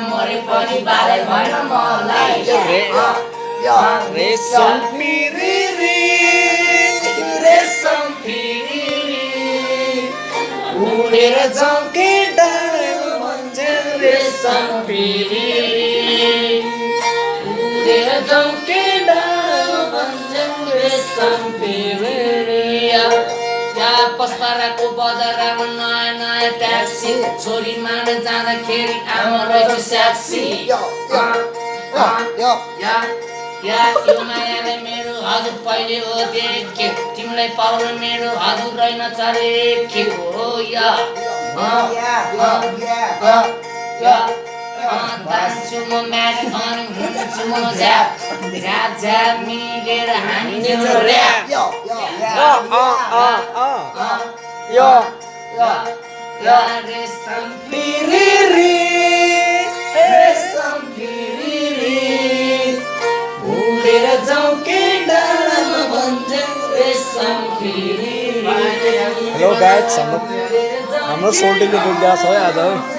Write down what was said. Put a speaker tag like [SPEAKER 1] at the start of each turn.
[SPEAKER 1] मरे पनि बालै भएन मलाई
[SPEAKER 2] रेशम फिरी
[SPEAKER 1] रेशम फिरी
[SPEAKER 2] उडेर जाउँ कि डाँडामा भन्छ
[SPEAKER 1] रेशम फिरी उडेर जाउँ कि डाँडामा भन्छ रेशम फिरी यहाँ पसपाराको बजारमा नयाँ नयाँ ट्याक्सी छोरी मान जाँदाखेरि आमा रहेछ स्याक्सी या यो मायाले मेरो हजुर पहिले हो देखे तिमीलाई पाउन मेरो हजुर रहेन चरेखे हो या दान्छु म म्याच अनि हुन्छु म झ्याप झ्याप झ्याप मिलेर हामी ऱ्याप रेशम
[SPEAKER 2] फिरी
[SPEAKER 1] रेशम फिरी
[SPEAKER 2] उडेर जाउँ कि डाँडामा भन्छ
[SPEAKER 1] रेशम फिरी
[SPEAKER 2] हेलो गाइज हाम्रो सोल्टीले दुध छ है आज